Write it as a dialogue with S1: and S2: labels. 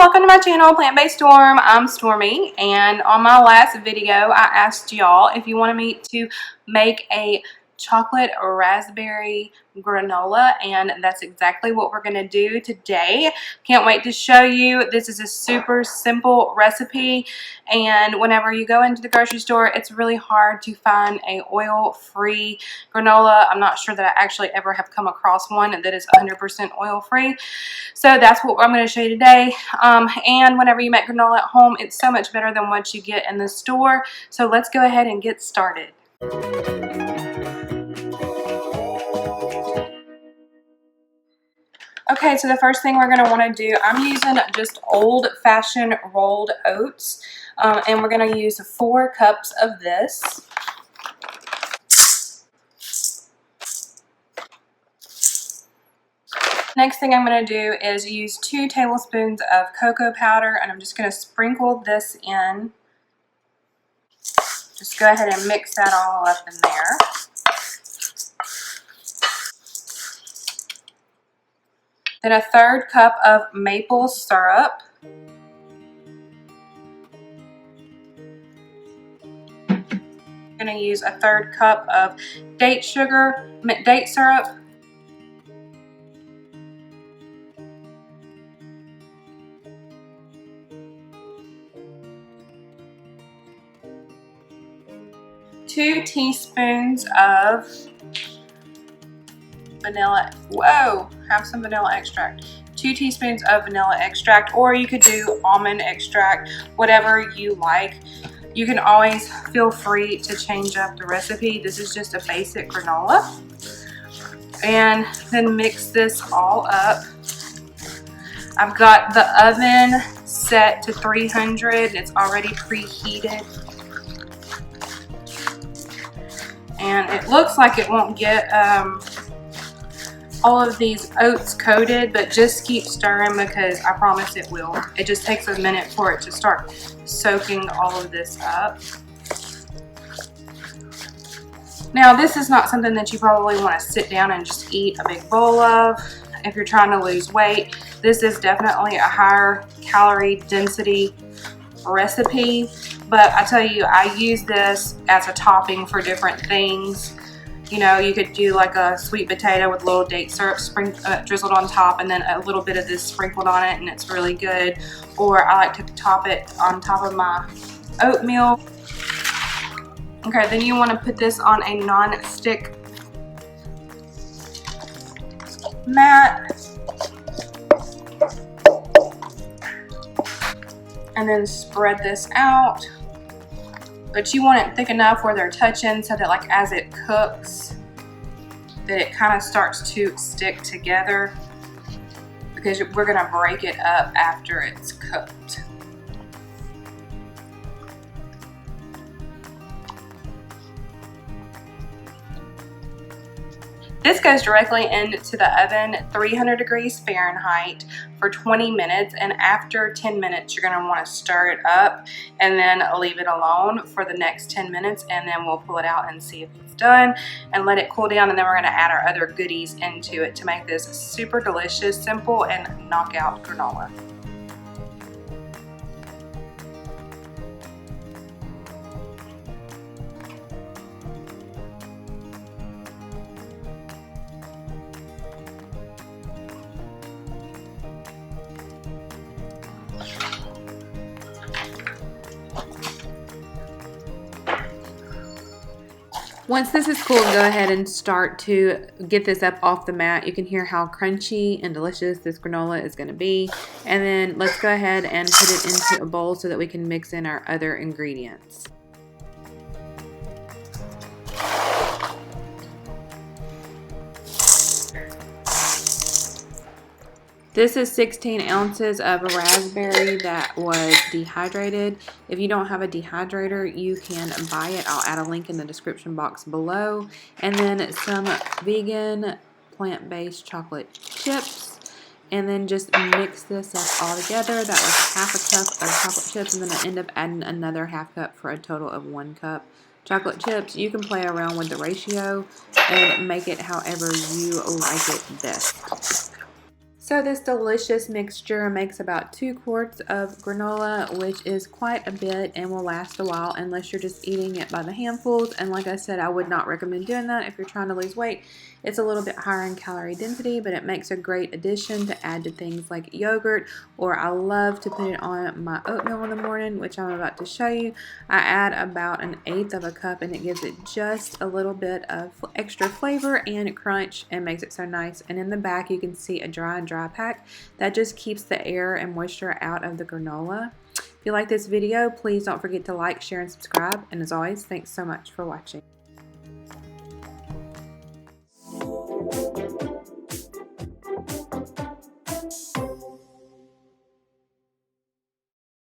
S1: welcome to my channel, Plant-Based Storm. I'm Stormy, and on my last video, I asked y'all if you wanted me to make a chocolate raspberry granola, and that's exactly what we're going to do today. Can't wait to show you. This is a super simple recipe, and whenever you go into the grocery store, it's really hard to find a oil-free granola. I'm not sure that I actually ever have come across one that is 100% oil-free. So that's what I'm going to show you today. And whenever you make granola at home, it's so much better than what you get in the store. So let's go ahead and get started. Okay, so the first thing we're going to want to do, I'm using just old-fashioned rolled oats, and we're going to use 4 cups of this. Next thing I'm going to do is use 2 tablespoons of cocoa powder, and I'm just going to sprinkle this in. Just go ahead and mix that all up in there. Then a 1/3 cup of maple syrup. I'm going to use a 1/3 cup of date syrup. 2 teaspoons of vanilla. Have some vanilla extract. 2 teaspoons of vanilla extract, or you could do almond extract, whatever you like. You can always feel free to change up the recipe. This is just a basic granola. And then mix this all up. I've got the oven set to 300. It's already preheated. And it looks like it won't get all of these oats coated, but just keep stirring because I promise it will. It just takes a minute for it to start soaking all of this up. Now, this is not something that you probably want to sit down and just eat a big bowl of if you're trying to lose weight. This is definitely a higher calorie density recipe, but I tell you, I use this as a topping for different things. You know, you could do like a sweet potato with a little date syrup drizzled on top, and then a little bit of this sprinkled on it, and it's really good. Or I like to top it on top of my oatmeal. Okay, then you want to put this on a non-stick mat. And then spread this out. But you want it thick enough where they're touching so that like as it cooks, that it kind of starts to stick together, because we're gonna break it up after it's cooked. This goes directly into the oven, 300 degrees Fahrenheit, for 20 minutes, and after 10 minutes you're going to want to stir it up and then leave it alone for the next 10 minutes, and then we'll pull it out and see if it's done and let it cool down, and then we're going to add our other goodies into it to make this super delicious, simple, and knockout granola. Once this is cool, go ahead and start to get this up off the mat. You can hear how crunchy and delicious this granola is going to be. And then let's go ahead and put it into a bowl so that we can mix in our other ingredients. This is 16 ounces of raspberry that was dehydrated. If you don't have a dehydrator, you can buy it. I'll add a link in the description box below. And then some vegan plant-based chocolate chips. And then just mix this up all together. That was 1/2 cup of chocolate chips, and then I end up adding another 1/2 cup for a total of 1 cup. Chocolate chips, you can play around with the ratio and make it however you like it best. So this delicious mixture makes about 2 quarts of granola, which is quite a bit and will last a while unless you're just eating it by the handfuls. And like I said, I would not recommend doing that if you're trying to lose weight. It's a little bit higher in calorie density, but it makes a great addition to add to things like yogurt, or I love to put it on my oatmeal in the morning, which I'm about to show you. I add about 1/8 of a cup and it gives it just a little bit of extra flavor and crunch and makes it so nice. And in the back you can see a dry pack that just keeps the air and moisture out of the granola. If you like this video, please don't forget to like, share, and subscribe. And as always, thanks so much for watching.